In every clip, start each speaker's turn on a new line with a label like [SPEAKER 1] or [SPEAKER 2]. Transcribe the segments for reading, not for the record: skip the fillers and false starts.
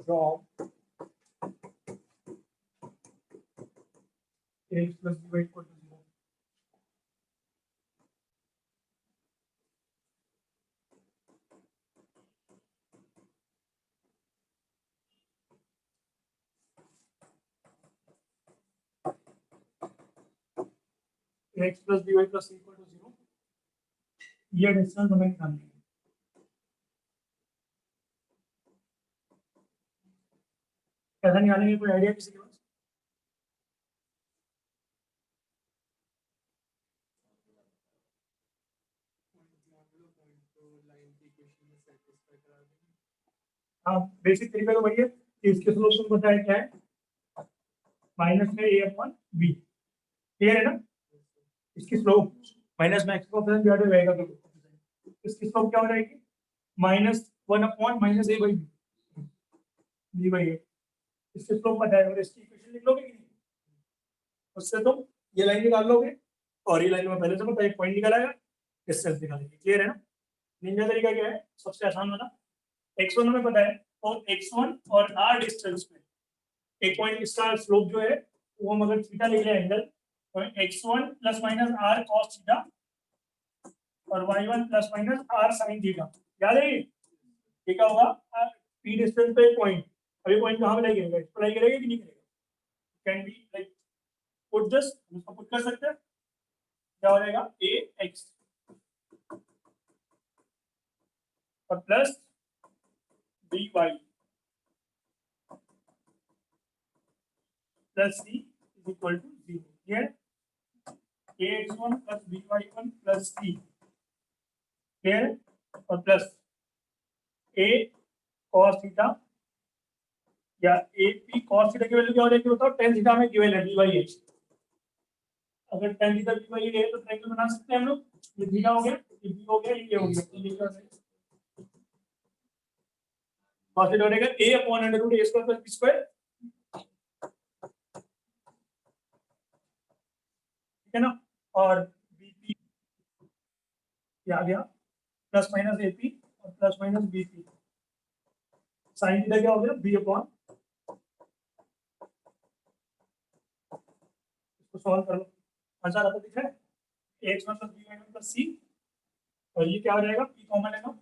[SPEAKER 1] from ax plus by equal to 0. Ax plus by plus equal to 0. ये distance हमें निकालनी है। कैसा निकालेंगे, कोई आइडिया किसी के पास? हाँ, बेसिक तरीका तो वही है कि इसके स्लोप को पता है क्या है, माइनस में a अपॉन b, क्लियर है ना? इसकी स्लोप माइनस में x का कोएफिशिएंट डिवाइडेड रहेगा, तो इसकी स्लोप क्या हो जाएगी, -1 upon minus a by b by a। इसकी स्लोप पता है और इसकी इक्वेशन लिख लोगे कि नहीं, उससे तुम ये लाइन निकाल लोगे और ये लाइन में पहले से पता है, एक पॉइंट निकालेगा, डिस्टेंस निकालेंगे, क्लियर है ना? निंजा तरीका क्या है, सबसे आसान वाला, x1 हमें पता है और x1 और r डिस्टेंस में एक पॉइंट इसका स्लोप जो है वो हम अगर थीटा ले लें एंगल, तो x1 plus minus r cos theta और y1 plus minus r sin theta, याद है ये क्या होगा, p डिस्टेंस पे पॉइंट, अभी पॉइंट कहाँ पे लाई करेगा, इस पर लाई करेगा कि नहीं करेगा, can be like put this, इसको पुट कर सकते हैं, क्या हो जाएगा ax और plus by plus c is equal to 0. Here ax1 plus by1 plus c, here और प्लस a cos थीटा या ap cos थीटा की वैल्यू क्या हो जाएगी बताओ, tan थीटा में गिवन है b by h, अगर tan theta b by a है तो ट्रायंगल बना सकते हैं हम लोग, ये थीटा हो गया, ये b हो गया, ये हो गया, ये क्या है cos थीटा हो जाएगा a upon under root a square plus b square, ठीक है ना? और bp आ गया प्लस माइनस एपी और plus minus BP, sine theta क्या हो गया b अपॉन, इसको सॉल्व कर लो, आंसर आता दिख रहा है ax1 plus b1 plus c, और ये क्या हो जाएगा p कॉमन है ना,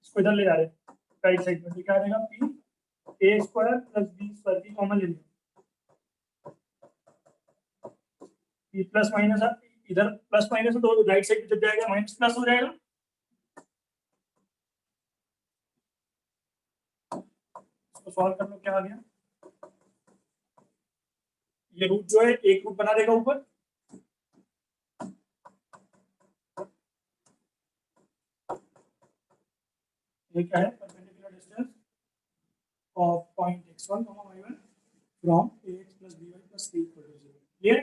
[SPEAKER 1] इसको इधर ले जा रहे हैं राइट साइड में, तो क्या आ जाएगा p a square plus b square, p common ले लिया, p प्लस माइनस इधर प्लस माइनस तो राइट साइड पे जब जाएगा माइनस प्लस हो जाएगा, इसको सॉल्व कर लो, क्या आ गया, ये रूट जो है एक रूट बना देगा ऊपर, ये क्या है, perpendicular distance of point x1 y1 from ax plus by plus c equal to 0, clear?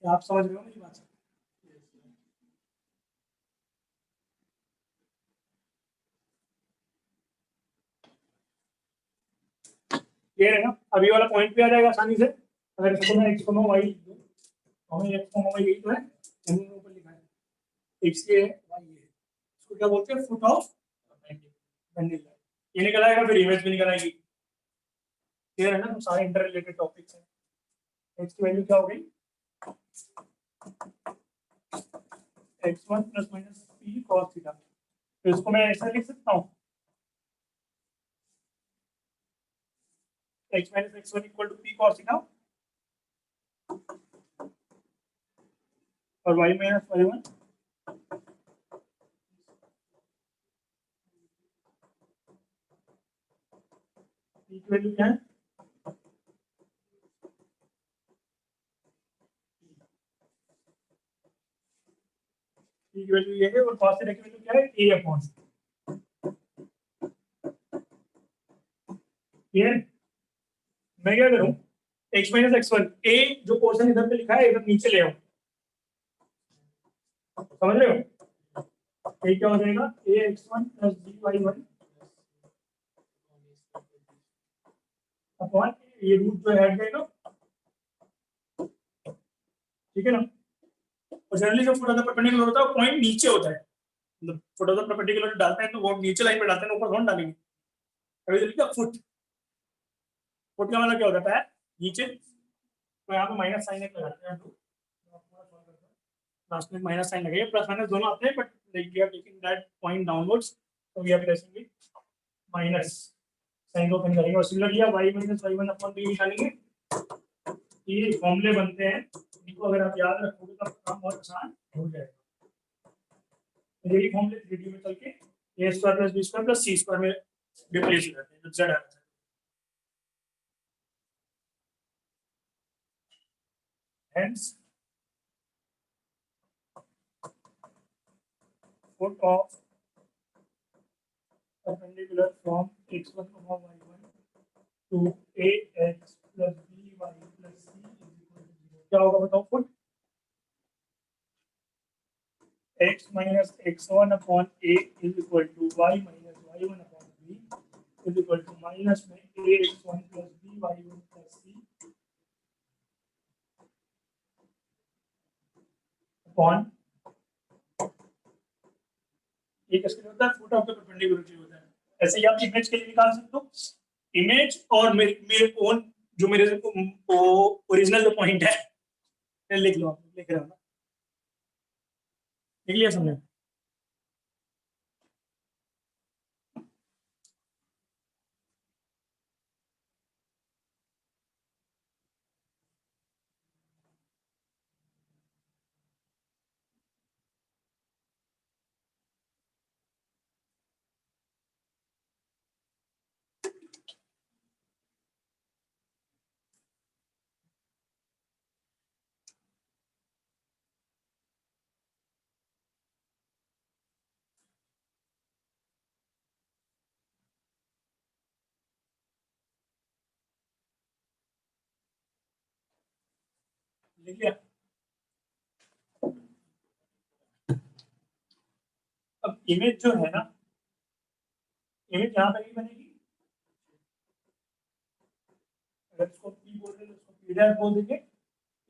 [SPEAKER 1] क्या आप समझ रहे हो मेरी बात? क्लियर है ना? अभी वाला पॉइंट पे आ जाएगा आसानी से, अगर इसको मैं x y लिख दूं, हमें x y यही तो है, हमने ऊपर लिखा है x ये है y ये है, इसको क्या बोलते हैं, फुट ऑफ बंडल, ये निकल आएगा, फिर इमेज भी निकल आएगी, क्लियर है ना? तो सारे इंटर रिलेटेड टॉपिक्स हैं। x की वैल्यू क्या हो गई, x1 plus minus p cos theta, तो इसको मैं ऐसा लिख सकता हूँ x minus x1 equal to p cos theta और y minus y1 p की वैल्यू क्या है, p की वैल्यू ये है और cos थीटा की वैल्यू क्या है, a अपॉन, ये मैं क्या करूं, x minus x1 a जो पोर्शन इधर पे लिखा है इधर नीचे ले आऊं, समझ रहे हो, a क्या हो जाएगा, ax1 plus by1 अपॉन ये रूट जो है हट जाएगा, ठीक है ना? और जनरली जो पूरा परपेंडिकुलर होता है पॉइंट नीचे होता है, मतलब फुट ऑफ द परपेंडिकुलर डालते हैं तो वो नीचे लाइन पे डालते हैं, ऊपर थोड़ा डालेंगे। अभी तो लिखा फुट, फुट का मतलब क्या होता है नीचे, तो यहाँ पे माइनस साइन एक लगाते हैं, लास्ट में माइनस साइन लगेगा, प्लस माइनस दोनों आते हैं, but like we are taking that point downwards, तो we are placing it minus sign को ओपन करेंगे, और सिमिलरली आप y minus y one upon b निकालेंगे। ये फॉर्मूले बनते हैं, इनको अगर आप याद रखोगे तो काम बहुत आसान हो जाएगा। यही फॉर्मूले 3D में चल के a square plus b square plus c square में रिप्लेस हो जाते हैं, जब z आता है। Hence, foot of perpendicular from x1 y1 to ax plus by plus c is equal to 0. क्या होगा बताओ? Foot x minus x1 upon a is equal to y minus y1 upon b is equal to minus में ax1 plus by1 plus c upon ये किसके लिए होता है? Foot of the perpendicular के लिए होता है। ऐसे ही आप इमेज के लिए निकाल सकते हो, इमेज और मेरे ओन जो मेरे ओरिजिनल जो पॉइंट है लिख लो, आप लिख रहे हो ना, लिख लिया समझे? लिख लिया। अब इमेज जो है ना, इमेज यहाँ पे नहीं बनेगी, अगर इसको पी बोल रहे हैं तो इसको पी डैश बोल देंगे।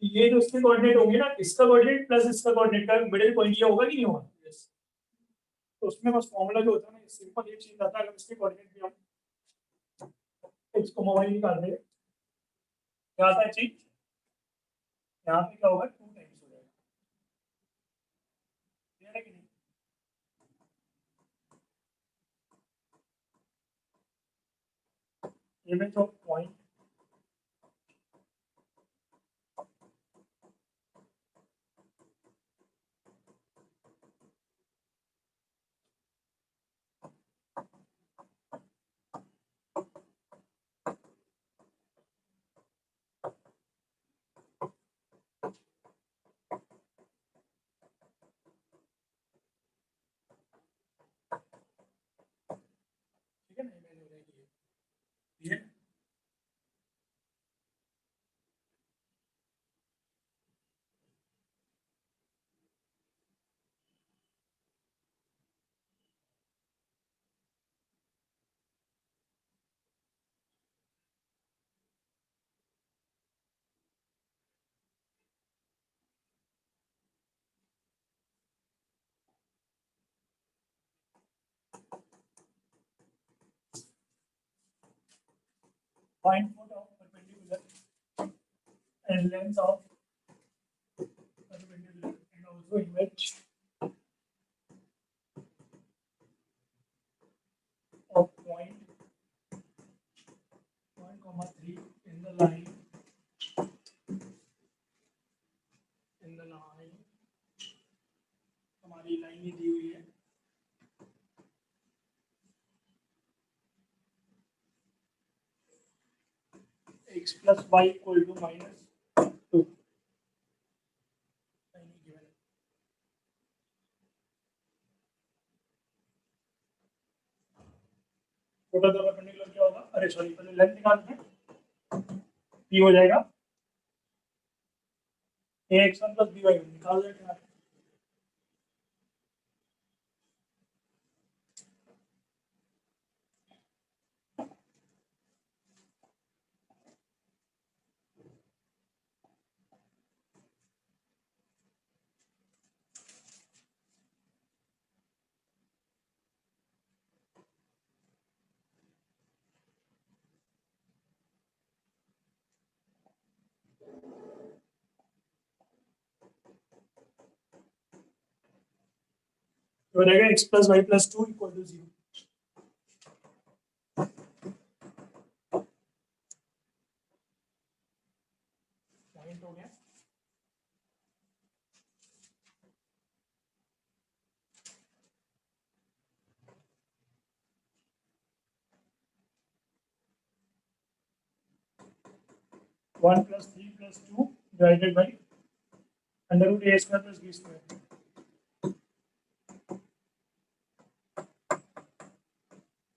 [SPEAKER 1] ये जो इसके कोऑर्डिनेट होंगे ना, इसका कोऑर्डिनेट प्लस इसका कोऑर्डिनेट का मिडिल पॉइंट ये होगा कि नहीं होगा? yes. तो उसमें बस फॉर्मूला जो होता है ना, सिंपल ये चीज आता है, अगर इसके कोऑर्डिनेट भी हम x को y निकाल दें, क्या आता है चीज? यहाँ पे क्या होगा? 2 टाइम्स हो जाएगा, क्लियर है कि नहीं? इमेज ऑफ पॉइंट ठीक है ना, इमेज हो जाएगी ये। 5 foot of perpendicular and length of perpendicular and also image of point 1,3 in the line हमारी लाइन ही दी हुई है, x plus y equal to -2 total दो परपेंडिकुलर क्या होगा? अरे सॉरी, पहले लेंथ निकालते हैं, p हो जाएगा ax1 plus by1 निकाल देते हैं। तो रहेगा x plus y plus two equal to 0। हो गया। One plus three plus two divided by under root a square plus b square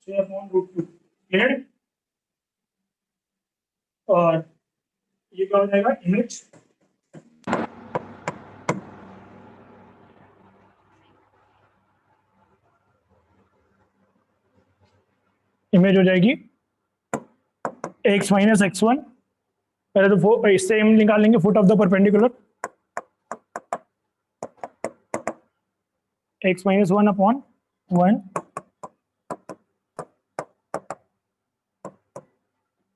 [SPEAKER 1] upon root two. Clear? और ये क्या हो जाएगा, इमेज इमेज हो जाएगी x माइनस एक्स वन। पहले तो इससे हम निकाल लेंगे foot of the perpendicular, x minus one upon one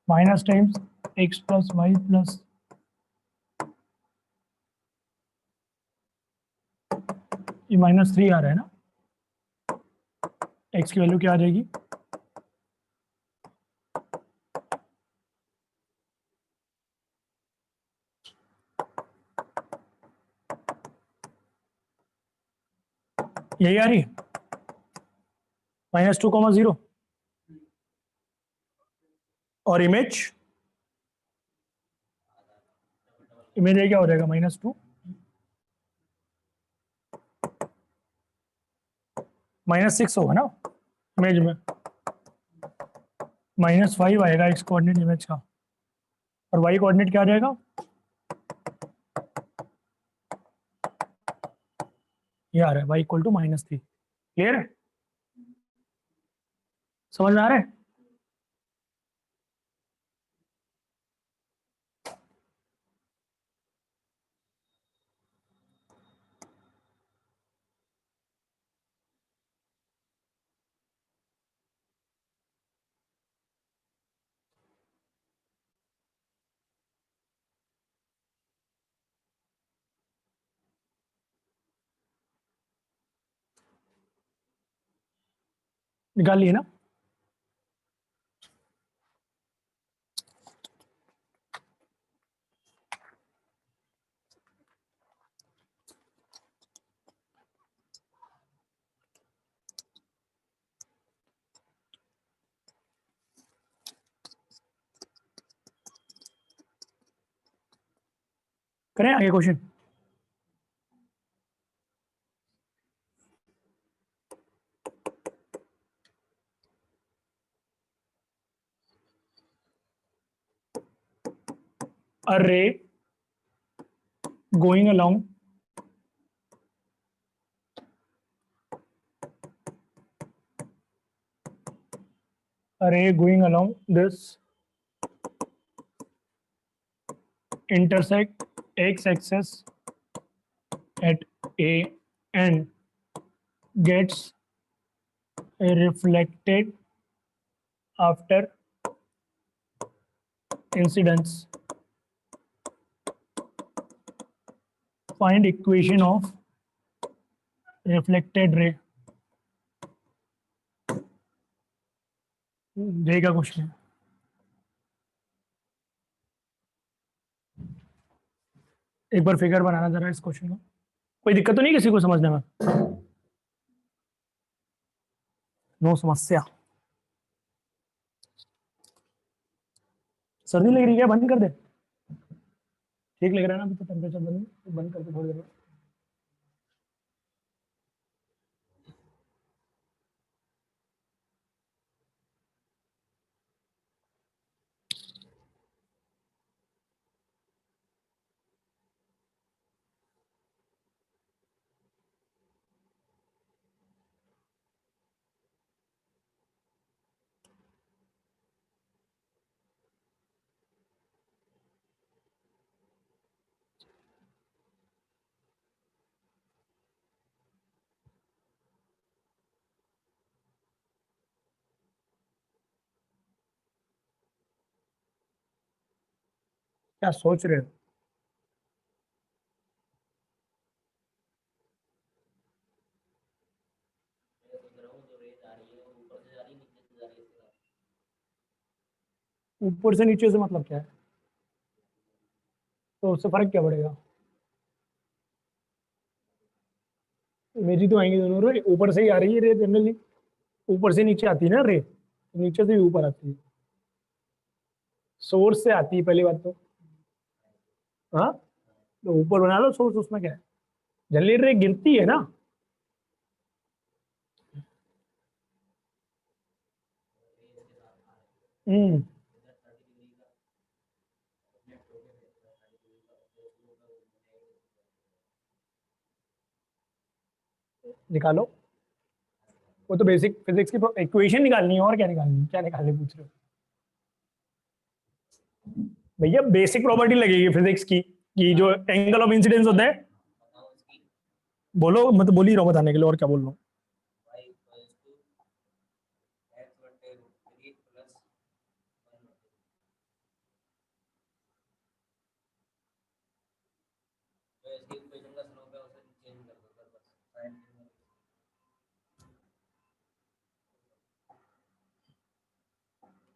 [SPEAKER 1] minus times x plus y plus ये माइनस थ्री आ रहा है ना, x की वैल्यू क्या आ जाएगी, यही आ रही है माइनस टू कॉमा जीरो। और इमेज इमेज ये क्या हो जाएगा, माइनस टू माइनस सिक्स होगा ना इमेज में, माइनस फाइव आएगा एक्स कोऑर्डिनेट इमेज का, और वाई कोऑर्डिनेट क्या आ जाएगा, ये आ रहा है y equal to minus three. Clear है? समझ में आ रहा है? निकाल लिए ना? करें आगे question. A ray going along this intersect x axis at A and gets reflected after incidence. Find equation of reflected ray। रे का क्वेश्चन है। एक बार फिगर बनाना जरा इस क्वेश्चन का, कोई दिक्कत तो नहीं किसी को समझने में? नो समस्या। सर्दी लग रही है क्या? बंद कर दे। ठीक लग रहा है ना अभी तो, टेम्परेचर बंद करके थोड़ी देर। क्या सोच रहे हो?
[SPEAKER 2] ऊपर से नीचे से मतलब क्या है? तो उससे फर्क क्या पड़ेगा? मेरी तो आएंगी दोनों रे, ऊपर से ही आ रही है रे जनरली, ऊपर से नीचे आती है ना रे, नीचे से भी ऊपर आती है, सोर्स से आती है पहली बात तो। हाँ, तो ऊपर बना लो सोर्स, उसमें क्या है, जनरली रे गिरती है ना। हम्म, निकालो, वो तो बेसिक फिजिक्स की इक्वेशन निकालनी है, और क्या निकालनी है, क्या निकालने पूछ रहे हो भैया? बेसिक प्रॉपर्टी लगेगी फिजिक्स की कि जो एंगल ऑफ इंसिडेंस होता है। बोलो, मैं तो बोल ही रहा हूँ बताने के लिए, और क्या बोल रहा हूँ।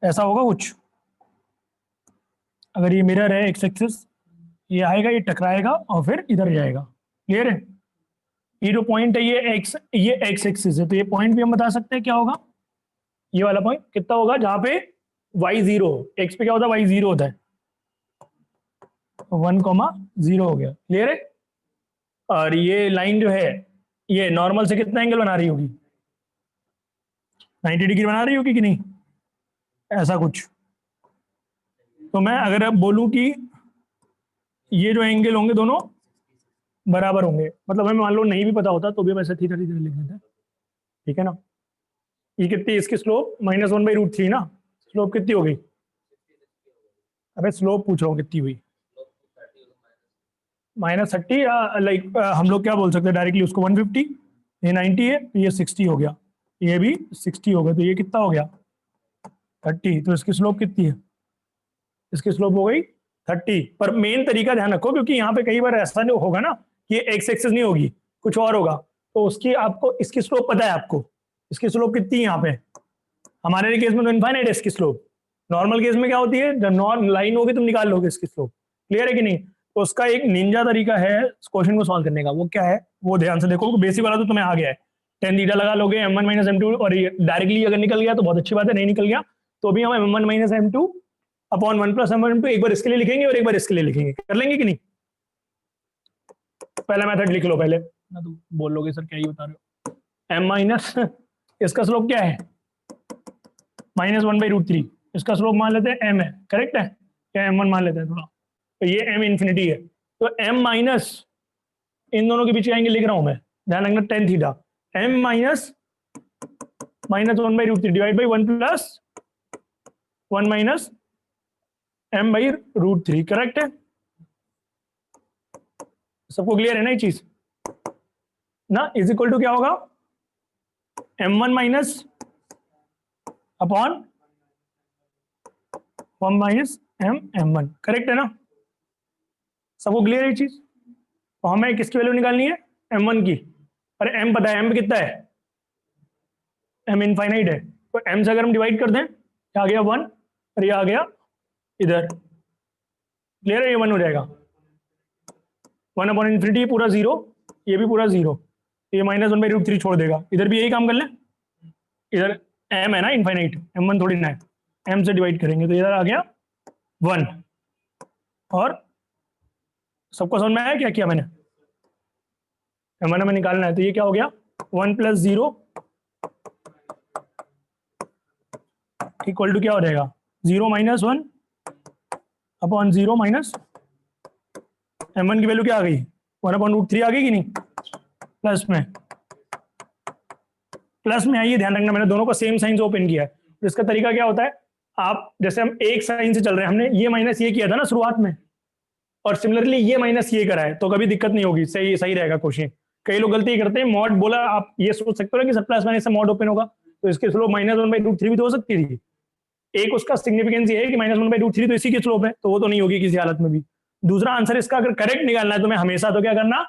[SPEAKER 2] ऐसा होगा कुछ, अगर ये मिरर है एक्स एक्सिस, ये आएगा, ये टकराएगा और फिर इधर जाएगा, क्लियर है? ये जो पॉइंट है ये एक्स एक्सिस है, तो ये पॉइंट भी हम बता सकते हैं क्या होगा, ये वाला पॉइंट कितना होगा जहां पे y 0, एक्स पे क्या होता है, y 0 होता है, 1,0 हो गया, क्लियर है? और ये लाइन जो है ये नॉर्मल से कितना एंगल बना रही होगी, 90 डिग्री बना रही होगी कि नहीं, ऐसा कुछ। तो मैं अगर अब बोलूं कि ये जो एंगल होंगे दोनों बराबर होंगे, मतलब हमें मान लो नहीं भी पता होता तो भी हम ऐसे थीटा थीटा लिख देते हैं, ठीक है ना? ये कितनी, इसकी स्लोप -1/√3 ना, स्लोप कितनी हो गई? अबे स्लोप पूछ रहा हूँ कितनी हुई, -30, लाइक हम लोग क्या बोल सकते हैं डायरेक्टली उसको, 150, ये 90 है, ये 60 हो गया, ये भी 60 हो गया, तो ये कितना हो गया 30, तो इसकी स्लोप कितनी है, इसकी स्लोप हो गई 30। पर मेन तरीका ध्यान रखो, क्योंकि यहाँ पे कई बार ऐसा नहीं होगा ना कि एक्स एक्सिस नहीं होगी, कुछ और होगा, तो उसकी आपको इसकी स्लोप पता है आपको, इसकी स्लोप कितनी है यहाँ पे, हमारे केस में तो इनफाइनाइट है इसकी स्लोप। नॉर्मल केस में क्या होती है, जब नॉन लाइन होगी तुम निकाल लोगे इसकी स्लोप, क्लियर है कि नहीं? तो उसका एक निंजा तरीका है क्वेश्चन को सॉल्व करने का, वो क्या है, वो ध्यान से देखो, बेसिक वाला तो तुम्हें आ गया है, टेन थीटा लगा लोगे, m1 - m2, और डायरेक्टली अगर निकल गया तो बहुत अच्छी बात है, नहीं निकल गया तो भी हम m1 - m2 अपॉन 1 + m1 एक बार इसके लिए लिखेंगे और एक बार इसके लिए लिखेंगे, कर लेंगे कि नहीं? पहला मेथड लिख लो पहले ना, तो बोल लोगे सर क्या ही बता रहे हो, m माइनस इसका स्लोप क्या है -1/√3, इसका स्लोप मान लेते हैं m है, करेक्ट है, क्या m1 मान लेते हैं थोड़ा, तो ये m इंफिनिटी है, तो m माइनस इन दोनों के बीच का एंगल लिख रहा हूं मैं, ध्यान रखना, tan theta, m minus -1/√3 divide by 1 + 1 minus m/√3, correct है? सबको क्लियर है ना ये चीज ना, इज इक्वल टू क्या होगा, m1 minus upon 1 minus m1, correct है ना? सबको क्लियर है ये चीज? तो हमें किसकी वैल्यू निकालनी है, m1 की, और m पता है, m कितना है, m इनफाइनाइट है, तो m से अगर हम डिवाइड कर दें, क्या आ गया 1, और ये आ गया इधर, क्लियर है, ये 1 हो जाएगा, 1/∞ पूरा 0, ये भी पूरा 0, ये -1/√3 छोड़ देगा, इधर भी यही काम कर लें, इधर m है ना इनफाइनाइट, m1 थोड़ी ना है, m से डिवाइड करेंगे तो इधर आ गया 1, और सबको समझ में आया क्या किया मैंने, m1 हमें निकालना है, तो ये क्या हो गया 1 + 0 इक्वल टू क्या हो जाएगा, 0 - 1 अपॉन 0 माइनस m1 की वैल्यू क्या आ गई, 1/√3 आ गई कि नहीं, प्लस में आइए, ध्यान रखना मैंने दोनों को सेम साइन से ओपन किया है, तो इसका तरीका क्या होता है, आप जैसे हम एक साइन से चल रहे हैं, हमने ये माइनस ये किया था ना शुरुआत में, और सिमिलरली ये माइनस ये करा है, तो कभी दिक्कत नहीं होगी, सही सही रहेगा क्वेश्चन। कई लोग गलती करते हैं, मॉड बोला, आप ये सोच सकते हो कि सब प्लस माइनस से मॉड ओपन होगा, तो इसके स्लोप -1/√3 भी तो हो सकती थी, एक उसका सिग्निफिकेंस ये है कि -1/√3 तो इसी की स्लोप है, तो वो तो नहीं होगी किसी हालत में भी। दूसरा आंसर इसका अगर करेक्ट निकालना है तो मैं हमेशा तो क्या करना,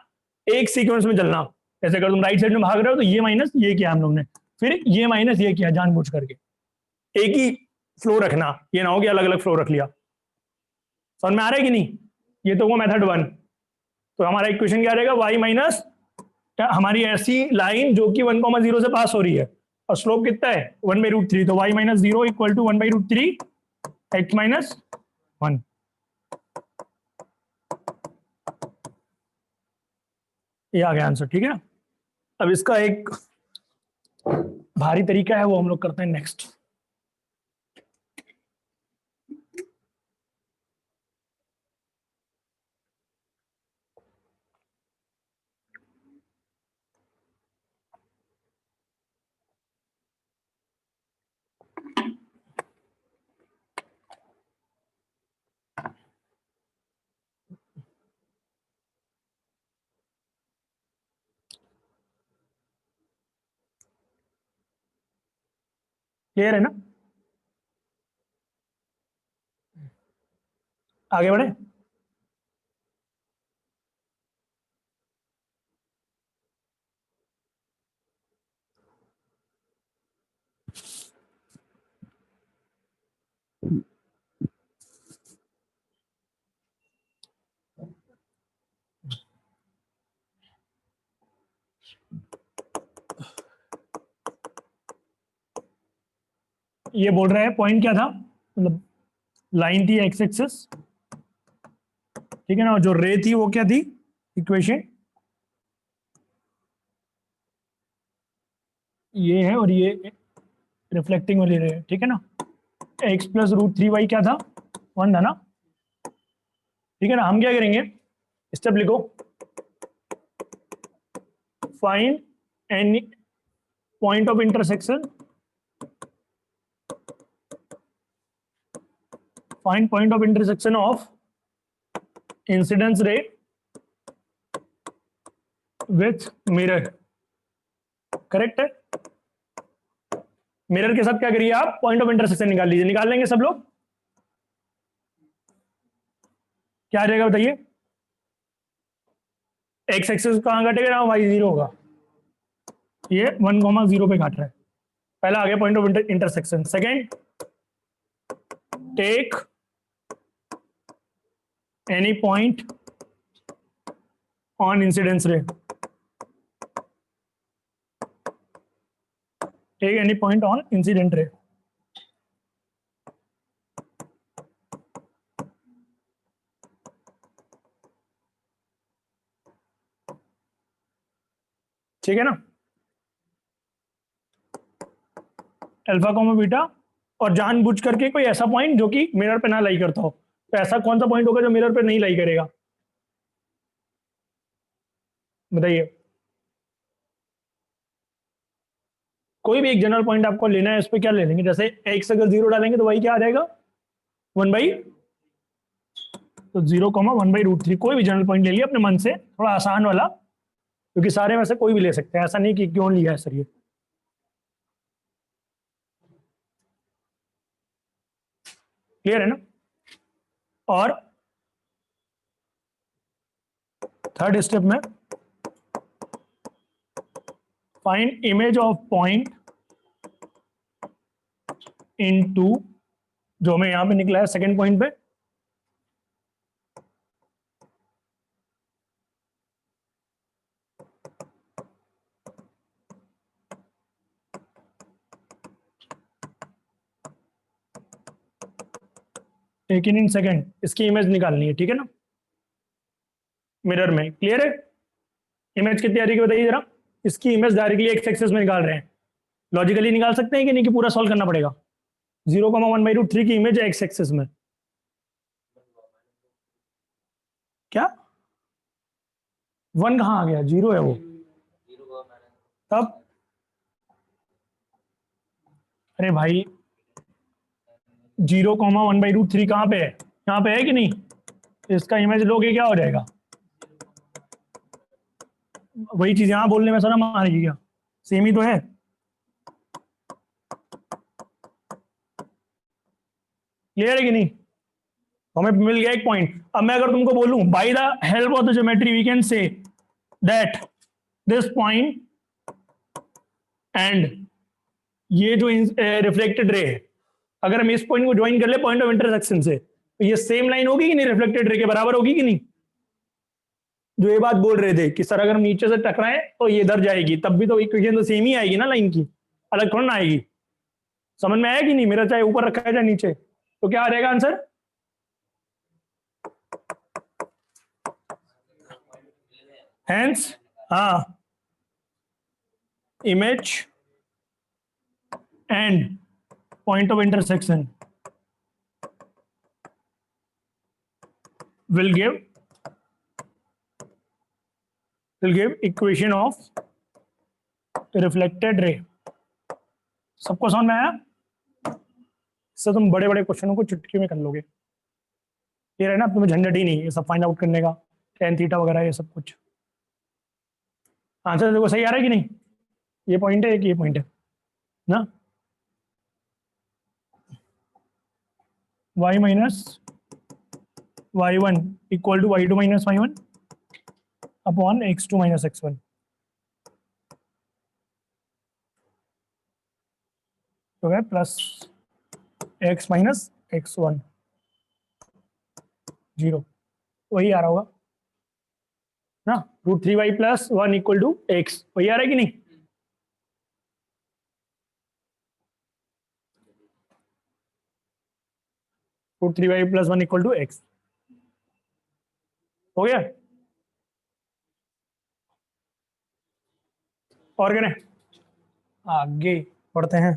[SPEAKER 2] एक सीक्वेंस में चलना, जैसे अगर तुम राइट साइड में भाग रहे हो तो ये माइनस ये किया हम लोग ने, फिर ये माइनस ये किया जानबूझ करके, एक ही फ्लो रखना, ये ना हो कि अलग अलग फ्लो रख लिया। समझ में आ रहा है कि नहीं? ये तो वो मेथड 1। तो हमारा इक्वेशन क्या रहेगा, y माइनस हमारी ऐसी लाइन जो कि 1,0 से पास हो रही है और स्लोप कितना है 1/√3, तो y minus 0 equal to 1/√3 x minus 1। ये आ गया आंसर, ठीक है। अब इसका एक भारी तरीका है, वो हम लोग करते हैं नेक्स्ट। क्लियर है ना? आगे बढ़े। ये बोल रहे हैं पॉइंट क्या था, मतलब लाइन थी एक्स एक्सिस, ठीक है ना, और जो रे थी वो क्या थी, इक्वेशन ये है और ये रिफ्लेक्टिंग वाली रे है, ठीक है ना। x प्लस √3y क्या था, 1 था ना, ठीक है ना। हम क्या करेंगे, स्टेप लिखो, find any point of intersection, find point of intersection of incidence रे विथ मिरर। करेक्ट है। मिरर के साथ क्या करिए आप, पॉइंट ऑफ इंटरसेक्शन निकाल लीजिए। निकाल लेंगे सब लोग, क्या आ जाएगा बताइए। एक्स एक्सिस कहां काटेगा ना, वाई 0 होगा, ये 1,0 पे काट रहा है। पहला आ गया point of intersection. Second, take any point on incidence ray, take any point on incident ray. ठीक है ना, अल्फा कॉमा बीटा, और जानबूझ करके कोई ऐसा पॉइंट जो कि मिरर पे ना लाई करता हो। तो ऐसा कौन सा पॉइंट होगा जो मिरर पे नहीं लाई करेगा, बताइए। कोई भी एक जनरल पॉइंट आपको लेना है, उस पर क्या ले लेंगे, जैसे एक्स अगर 0 डालेंगे तो वही क्या आ जाएगा 1 तो 0,1/√3। कोई भी जनरल पॉइंट ले लिया अपने मन से, थोड़ा आसान वाला, क्योंकि सारे में से कोई भी ले सकते हैं, ऐसा नहीं कि क्यों लिया है सर ये। क्लियर है ना। और थर्ड स्टेप में find image of point into, जो हमें यहां पे निकला है सेकंड पॉइंट पे, टेकन इन सेकंड, इसकी इमेज निकालनी है, ठीक है ना, मिरर में। क्लियर है। इमेज कितनी आ रही है बताइए जरा। इसकी इमेज डायरेक्टली एक्स एक्सिस में निकाल रहे हैं, लॉजिकली निकाल सकते हैं कि नहीं, कि पूरा सॉल्व करना पड़ेगा। 0,1/√3 की इमेज है एक्स एक्सिस में। क्या 1 कहाँ आ गया, 0 है वो तब। अरे भाई 0,1/√3 कहाँ पे है, यहाँ पे है कि नहीं, इसका इमेज लोगे क्या हो जाएगा, वही चीज यहाँ बोलने में शर्म आ रही है क्या, सेम ही तो है। क्लियर है कि नहीं। हमें मिल गया एक पॉइंट। अब मैं अगर तुमको बोलूं by the help of the geometry we can say that this point and ये जो रिफ्लेक्टेड रे है, अगर हम इस पॉइंट को ज्वाइन कर ले पॉइंट ऑफ इंटरसेक्शन से, तो ये सेम लाइन होगी कि नहीं, रिफ्लेक्टेड रे के बराबर होगी कि नहीं? जो ये बात बोल रहे थे कि सर अगर हम नीचे से टकराए तो ये इधर जाएगी, तब भी तो इक्वेशन तो सेम ही आएगी ना लाइन की, अलग थोड़ा ना आएगी। समझ में आया कि नहीं? मेरा चाहे ऊपर रखा है चाहे नीचे, तो क्या आ जाएगा आंसर? हेंस हाँ, image and point of intersection will give equation of reflected ray। सबको समझ में आया? इससे तुम बड़े बड़े क्वेश्चनों को चुटकी में कर लोगे। ये रहे ना, तुम्हें झंझट ही नहीं ये सब फाइंड आउट करने का, टेन थीटा वगैरह ये सब कुछ। आंसर देखो सही आ रहा है कि नहीं? ये पॉइंट है कि ये पॉइंट है ना? y minus y1 equal to y2 minus y1 upon x2 minus x1। तो है प्लस x माइनस x1 0, वही आ रहा होगा ना? √3y plus 1 equal to x, वही आ रहा है कि नहीं? √3y plus 1 equal to x हो गया। और क्या है? आगे बढ़ते हैं।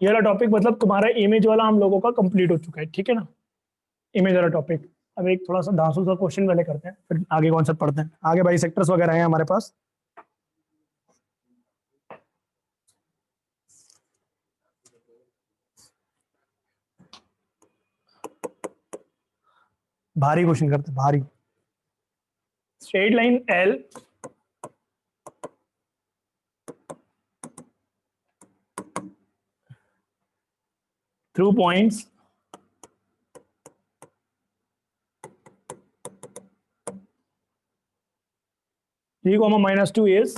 [SPEAKER 2] ये वाला टॉपिक मतलब तुम्हारा इमेज वाला हम लोगों का कंप्लीट हो चुका है, ठीक है ना? इमेज वाला टॉपिक। अब एक थोड़ा सा धांसू सा क्वेश्चन पहले करते हैं, फिर आगे कॉन्सेप्ट पढ़ते हैं। आगे बाई सेक्टर्स वगैरह हैं हमारे पास। भारी क्वेश्चन करते हैं, भारी। Straight line L through points three comma minus two is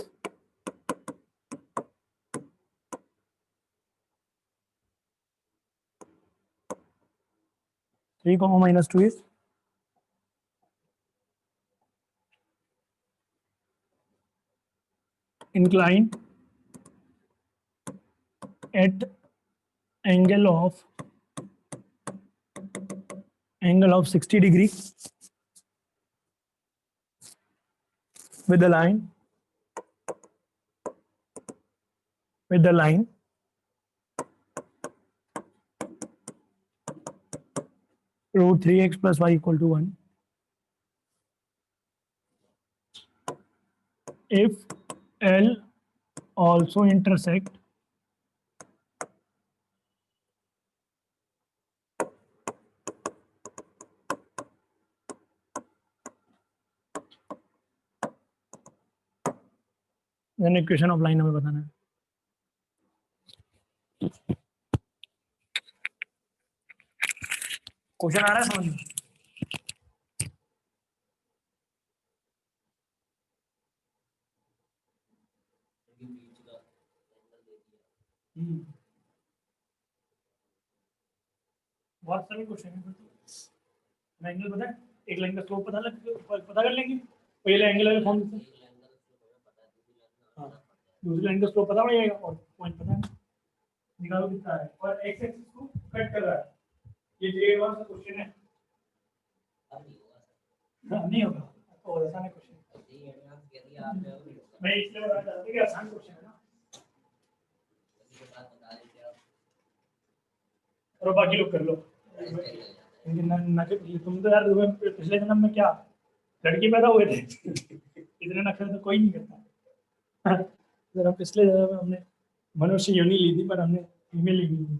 [SPEAKER 2] three comma minus two is inclined at angle of 60 degree with the line √3x plus y equal to 1 if L also intersect then equation of line हमें बताना है। Question आ रहा है समझ में? बहुत सारे question है। एंगल पता है, एक लाइन का स्लोप पता कर लेंगे, पहले एंगल वाले फॉर्म से। हाँ, दूसरी लाइन का स्लोप पता पड़ जाएगा और पॉइंट पता है, निकालो कितना है। और एक्स एक्सिस को कट कर रहा है, ये ग्रेड 1 का क्वेश्चन है। नहीं होगा तो आसान है क्वेश्चन। मैं इसलिए बता रहा था कि आसान क्वेश्चन है ना, और बाकी लोग कर लो। लेकिन तुम तो यार पिछले जन्म में क्या लड़की पैदा हुए थे? इतने नखरे तो कोई नहीं करता। जरा पिछले जन्म में हमने मनुष्य योनि ली थी, पर हमने फीमेल ली थी।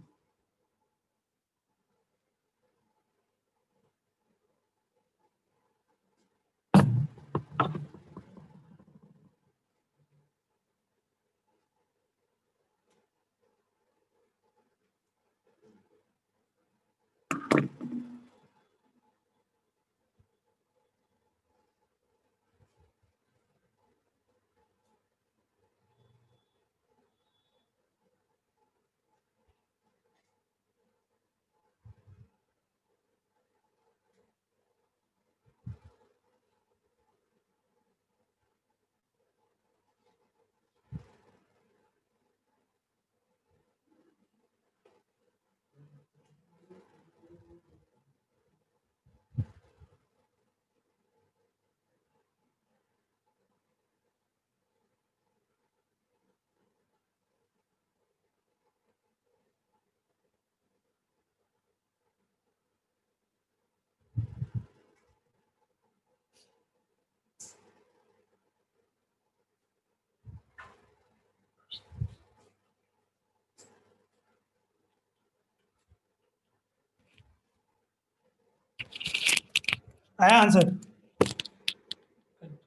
[SPEAKER 2] आया आंसर?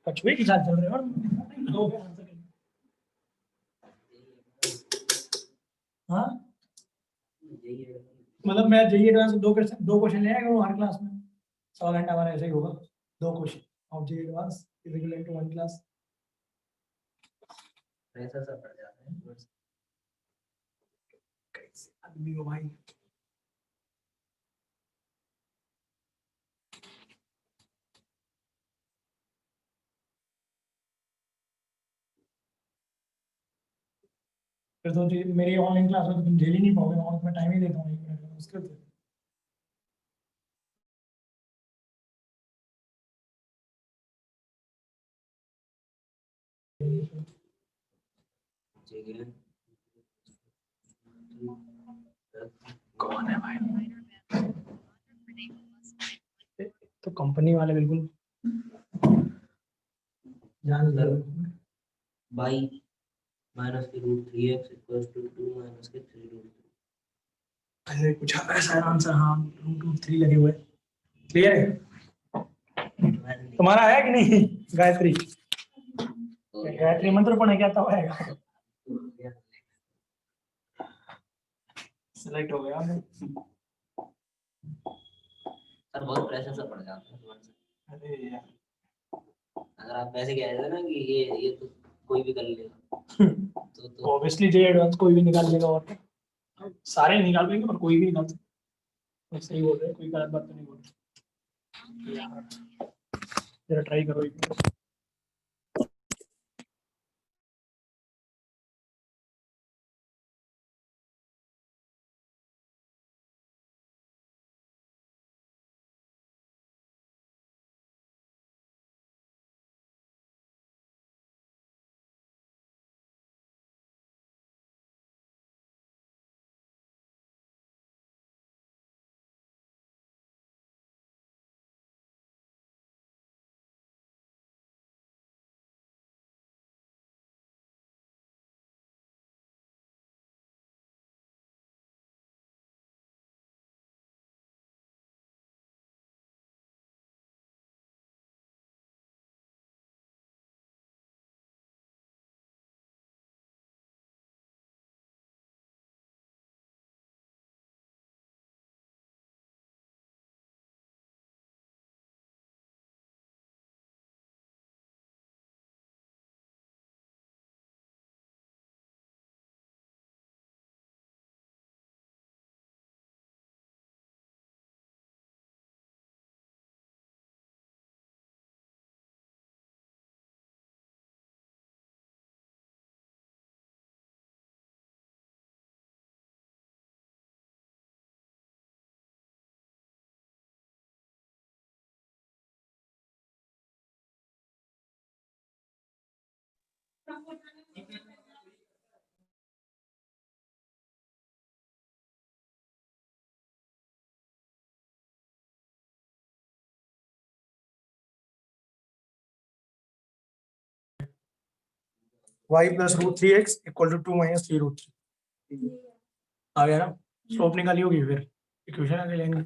[SPEAKER 2] कछुए की चाल चल रहे हो दो पे आंसर हाँ मतलब मैं जेई एडवांस दो क्वेश्चन ले आएगा वो हर क्लास में, 100 घंटा हमारा ऐसे ही होगा, दो question of JEE advance is equal to one class.
[SPEAKER 3] ऐसा सब पड़ जाता है।
[SPEAKER 2] आदमी हो भाई। फिर तो मेरी ऑनलाइन क्लास में तो तुम झेल ही नहीं पाओगे, मैं टाइम ही देता हूँ 1 मिनट में मुश्किल से। कौन है भाई? तो कंपनी वाले बिल्कुल जान लो।
[SPEAKER 3] बाई माइनस की root 3x equals to 2 minus के 3 रूट
[SPEAKER 2] अरे कुछ ऐसा आंसर, हाँ 2 2 3 लगे हुए, क्लियर है?
[SPEAKER 3] 3।
[SPEAKER 2] तुम्हारा है कि नहीं गायत्री? गायत्री मंत्र पढ़े क्या तब आएगा? सिलेक्ट हो गया मैं।
[SPEAKER 3] सर बहुत प्रेशर सा पड़ जाता है सुबह से।
[SPEAKER 2] अरे यार
[SPEAKER 3] अगर आप वैसे कह रहे थे ना कि ये तो कोई भी कर लेगा तो
[SPEAKER 2] ऑब्वियसली जे एडवांस कोई भी निकाल लेगा, और क्या? सारे नहीं निकाल पाएंगे पर कोई भी निकाल सकता है। सही बोल रहे हैं, कोई गलत बात तो नहीं बोल रहे यार। जरा ट्राई करो एक बार। y plus root 3x equal to 2 minus 3 root 3 आ गया ना? स्लोप निकाली होगी फिर इक्वेशन आगे लेंगे।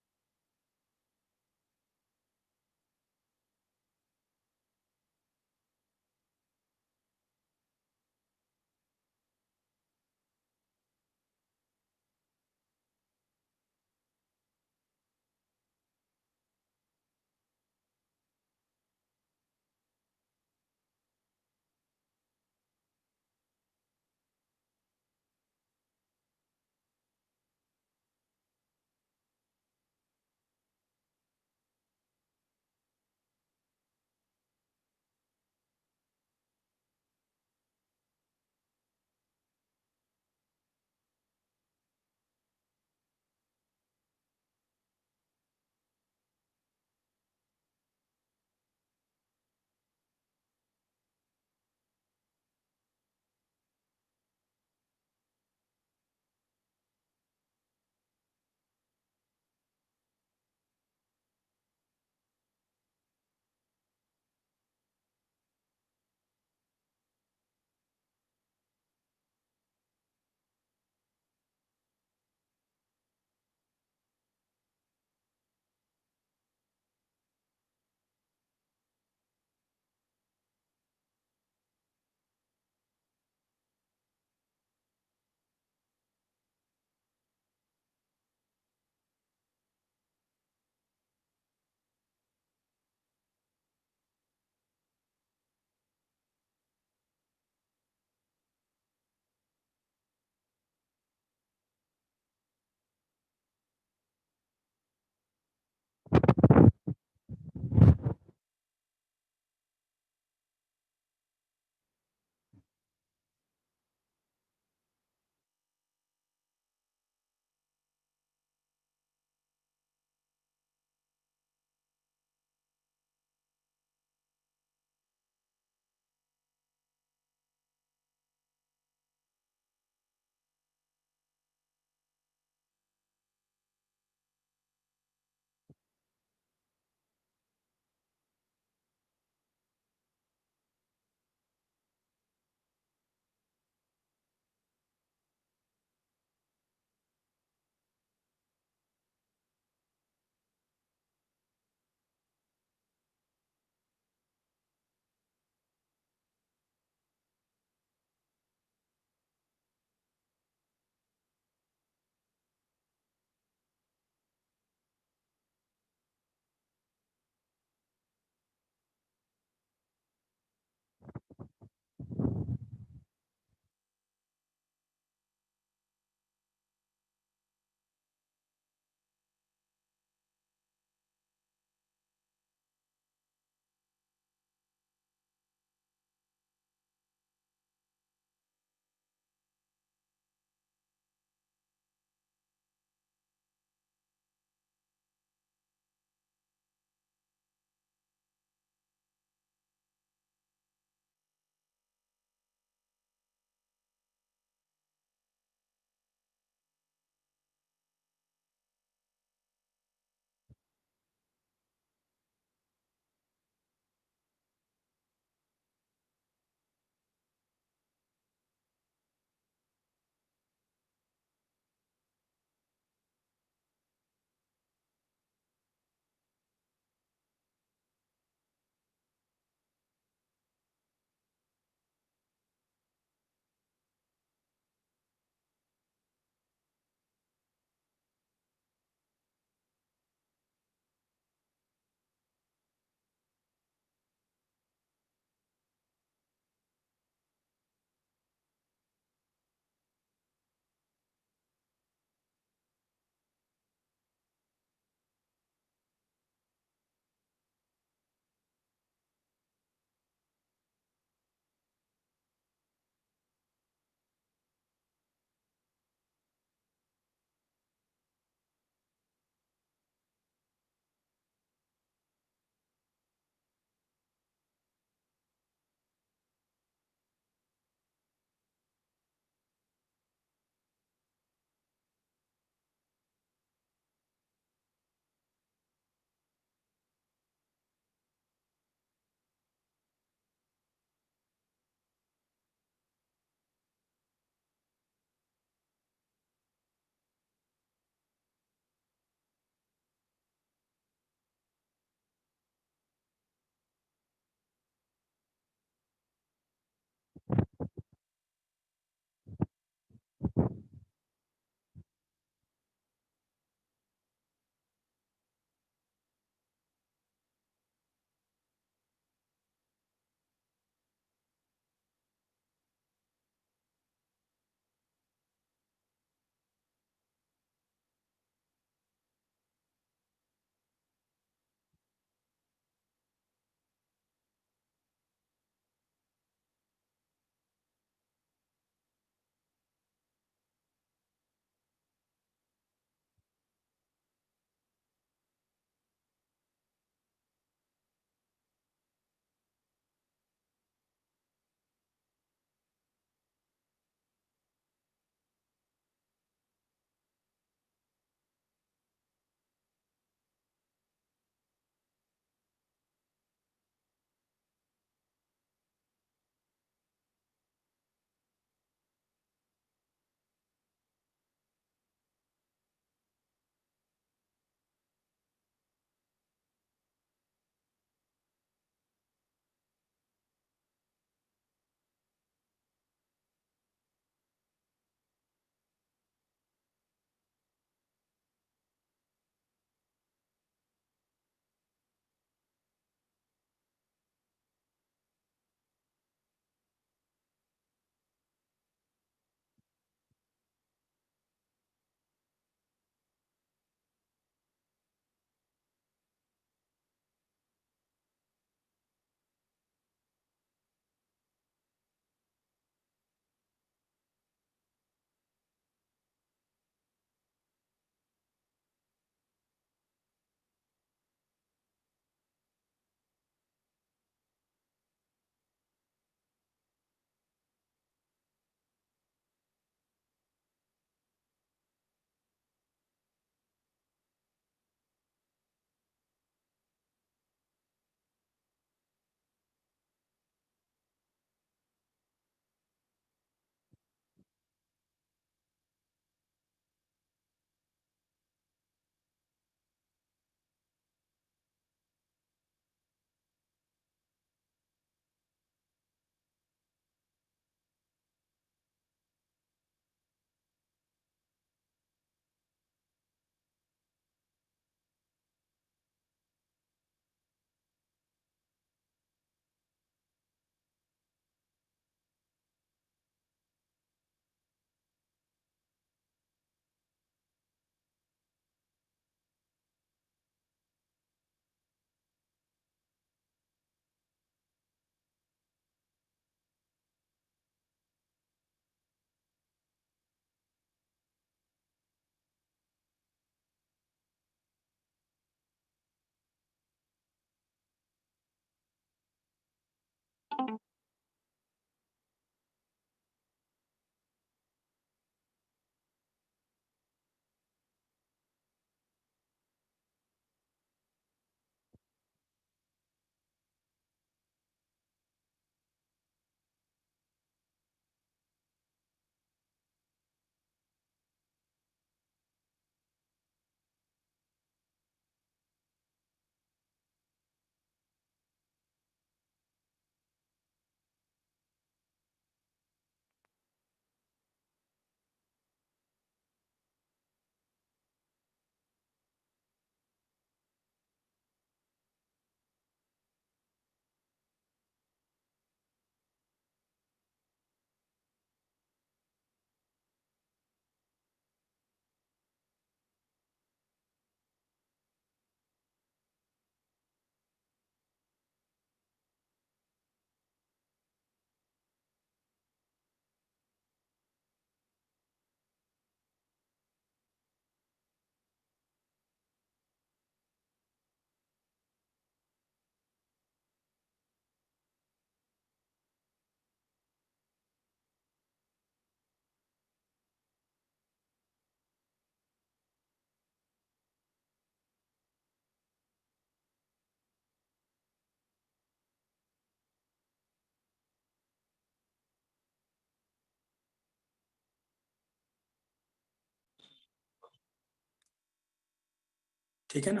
[SPEAKER 2] ठीक है ना,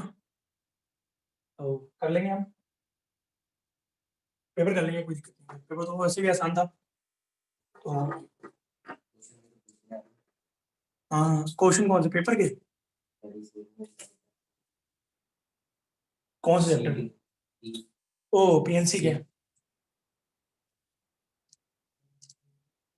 [SPEAKER 2] तो कर लेंगे हम, पेपर कर लेंगे, कोई दिक्कत नहीं है, पेपर तो वैसे भी आसान था। तो हाँ, क्वेश्चन कौन से पेपर के, कौन से चैप्टर, ओ पीएनसी के,